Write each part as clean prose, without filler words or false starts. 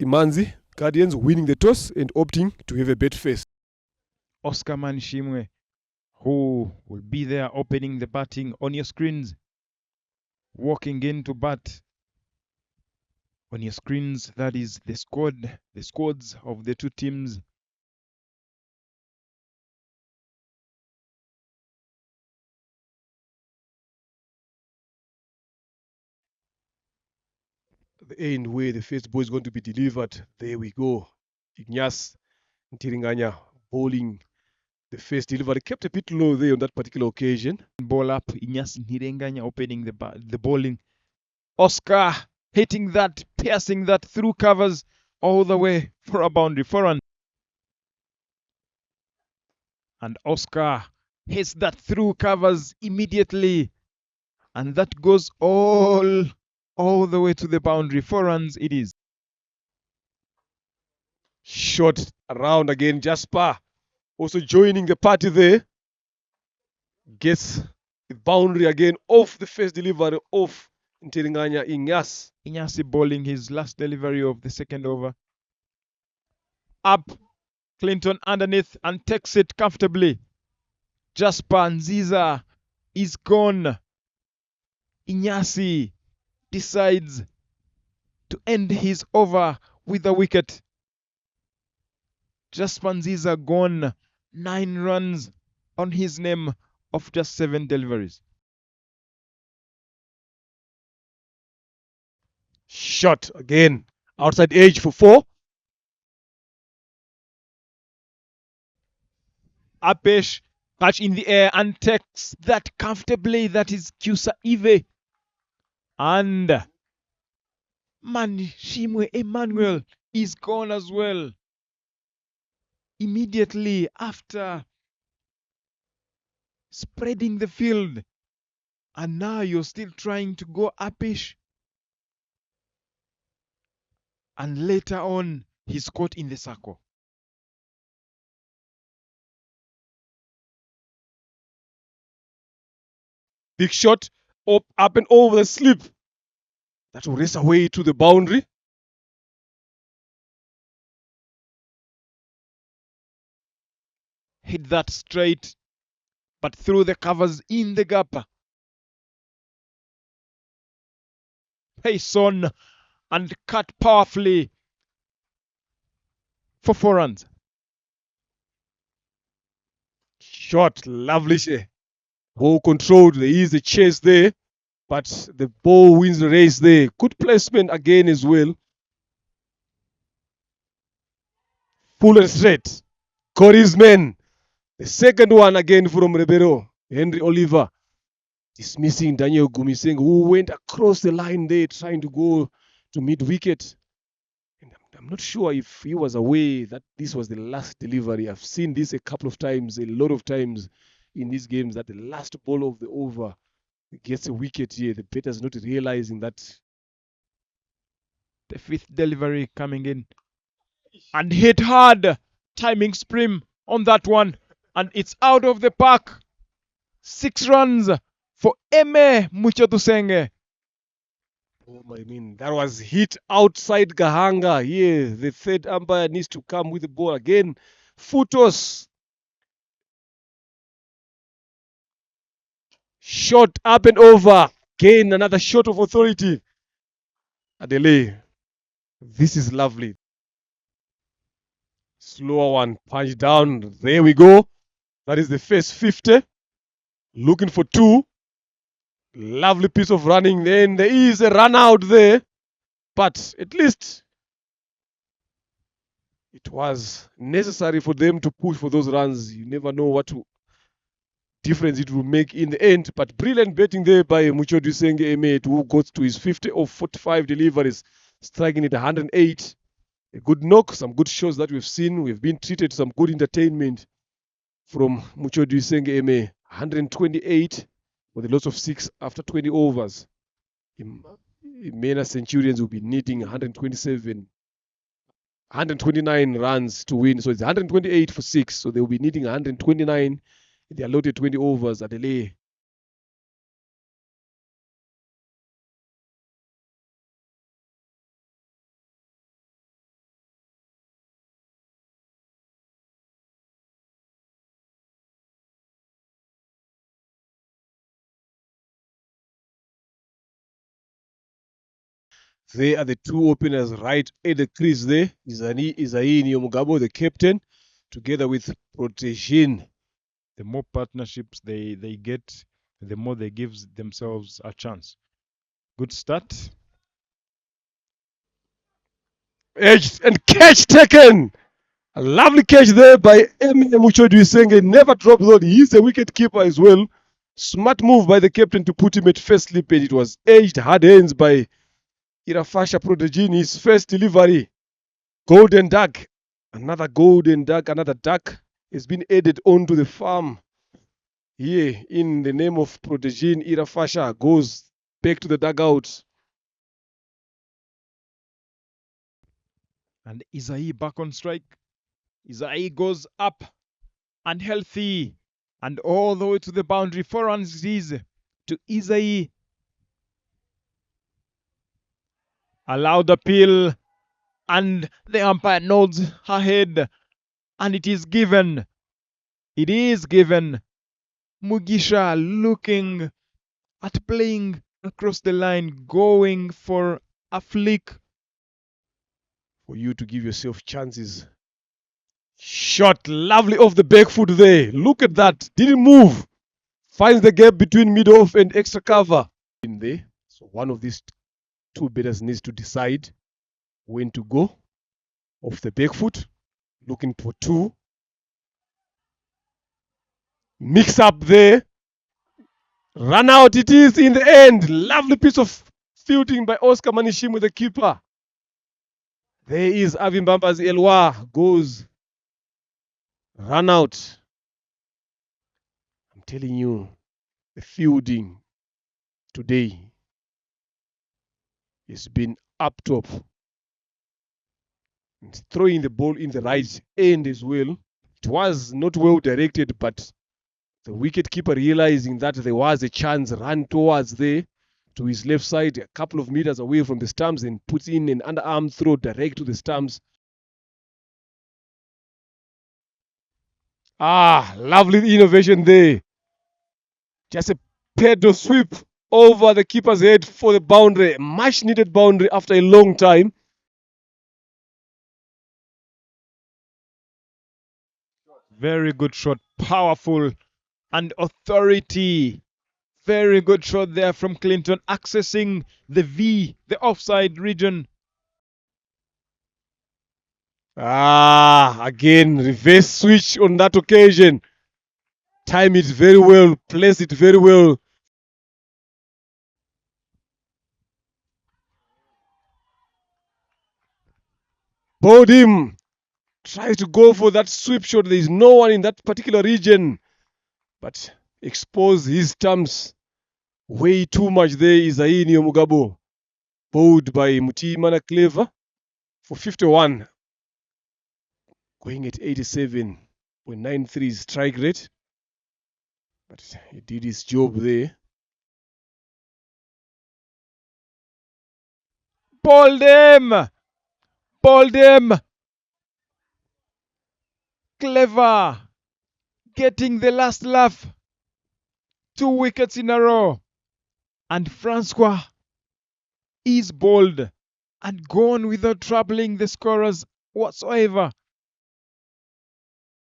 Imanzi, Guardians winning the toss and opting to have a bet first. Oscar Manishimwe, who will be there opening the batting on your screens, walking into bat. On your screens, that is the squads of the two teams. The end where the first ball is going to be delivered. There we go. Ignace Ntiringanya bowling the first delivery. Kept a bit low there on that particular occasion. Ball up, Ignace Ntiringanya opening the bowling. Oscar hitting that, piercing that through covers all the way for a boundary, for run. And Oscar hits that through covers immediately. And that goes all the way to the boundary. 4 runs it is. Shot around again. Jasper also joining the party there. Gets the boundary again off the first delivery of Ntiringanya Ignace. Ignace bowling his last delivery of the second over. Up, Clinton underneath and takes it comfortably. Jasper Nziza is gone. Ignace decides to end his over with a wicket. Jasper Nziza gone. 9 runs on his name of just 7 deliveries. Shot again. Outside edge for 4. Apesh catch in the air and takes that comfortably. That is Kusa Ive. And Manishimwe Emmanuel is gone as well. Immediately after spreading the field. And now you're still trying to go Apesh. And later on, he's caught in the circle. Big shot up and over the slip. That will race away to the boundary. Hit that straight, but through the covers in the gap. Pace on and cut powerfully for 4 runs. Shot, lovely shot. Ball controlled. There is a chase there, but the ball wins the race there. Good placement again as well. Full and straight. Got his men. The second one again from Ribeiro. Henry Oliver dismissing Daniel Gumiseng, who went across the line there trying to go to mid-wicket. I'm not sure if he was aware that this was the last delivery. I've seen this a couple of times, a lot of times in these games, that the last ball of the over gets a wicket here. The batter's not realizing that. The 5th delivery coming in. And hit hard. Timing sprim on that one. And it's out of the park. 6 runs for Eme Muchodusenge. Oh my, that was hit outside Gahanga here. The third umpire needs to come with the ball again. Futos. Shot up and over. Again, another shot of authority. Adele. This is lovely. Slower one. Punch down. There we go. That is the first 50. Looking for 2. Lovely piece of running. Then there is a run out there. But at least it was necessary for them to push for those runs. You never know what difference it will make in the end. But brilliant betting there by Muchodusenge Emmet, who got to his 50 of 45 deliveries, striking at 108. A good knock, some good shows that we've seen. We've been treated some good entertainment from Muchodusenge Emmet. 128 with a loss of 6 after 20 overs. Imena Centurions will be needing 129 runs to win. So it's 128 for 6. So they'll be needing 129 in the allotted 20 overs at Adelaide. They are the two openers right at the crease there. Isaí Mugabo, the captain, together with Protegin. The more partnerships they get, the more they give themselves a chance. Good start. Edged and catch taken. A lovely catch there by Imena Muchodisenge. Never dropped though. He's a wicket keeper as well. Smart move by the captain to put him at first slip, and it was edged hard hands by Irafasha Protegin. His first delivery. Golden duck. Another golden duck, another duck has been added onto the farm. Here, in the name of Protegin, Irafasha goes back to the dugout. And Isaí back on strike. Isaí goes up and healthy and all the way to the boundary. 4 runs it is to Isaí. Allowed appeal and the umpire nods her head and it is given. It is given. Mugisha looking at playing across the line, going for a flick. For you to give yourself chances. Shot lovely off the back foot there. Look at that. Didn't move. Finds the gap between mid-off and extra cover. In there. So one of these two batters needs to decide when to go. Off the back foot. Looking for two. Mix up there. Run out it is in the end. Lovely piece of fielding by Oscar Manishim with the keeper. There is Avin Bamba's Elwa. Goes. Run out. I'm telling you, the fielding today has been up top. And throwing the ball in the right end as well. It was not well directed, but the wicketkeeper realizing that there was a chance, ran towards there to his left side, a couple of meters away from the stumps, and puts in an underarm throw direct to the stumps. Lovely innovation there. Just a pedal sweep over the keeper's head for the boundary. Much needed boundary after a long time. Very good shot. Powerful and authority. Very good shot there from Clinton, accessing the offside region. Again, reverse switch on that occasion. Time it very well, place it very well. Bowled him. Tries to go for that sweep shot. There is no one in that particular region. But expose his stumps way too much there. Isaí Mugabo. Bowled by Imena Clever for 51. Going at 87.93 strike rate. But he did his job there. Bowled him! Bowled him! Clever! Getting the last laugh. 2 wickets in a row. And Francois is bowled and gone without troubling the scorers whatsoever.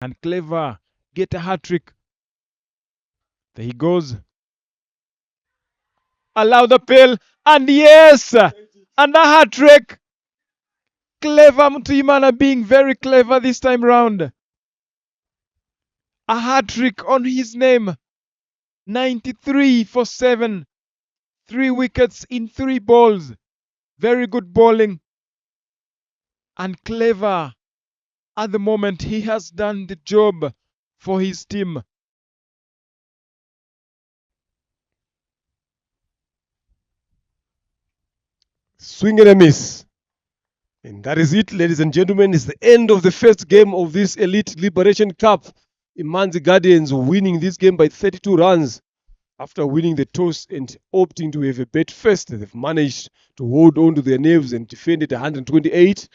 And Clever get a hat-trick. There he goes. Allow the pill. And yes! And a hat-trick. Clever Imena being very clever this time round. A hat-trick on his name. 93 for 7. 3 wickets in 3 balls. Very good bowling. And Clever, at the moment, he has done the job for his team. Swing and a miss. And that is it, ladies and gentlemen. It's the end of the first game of this Elite Liberation Cup. Imanzi Guardians winning this game by 32 runs. After winning the toss and opting to have a bet first, they've managed to hold on to their nerves and defended 128.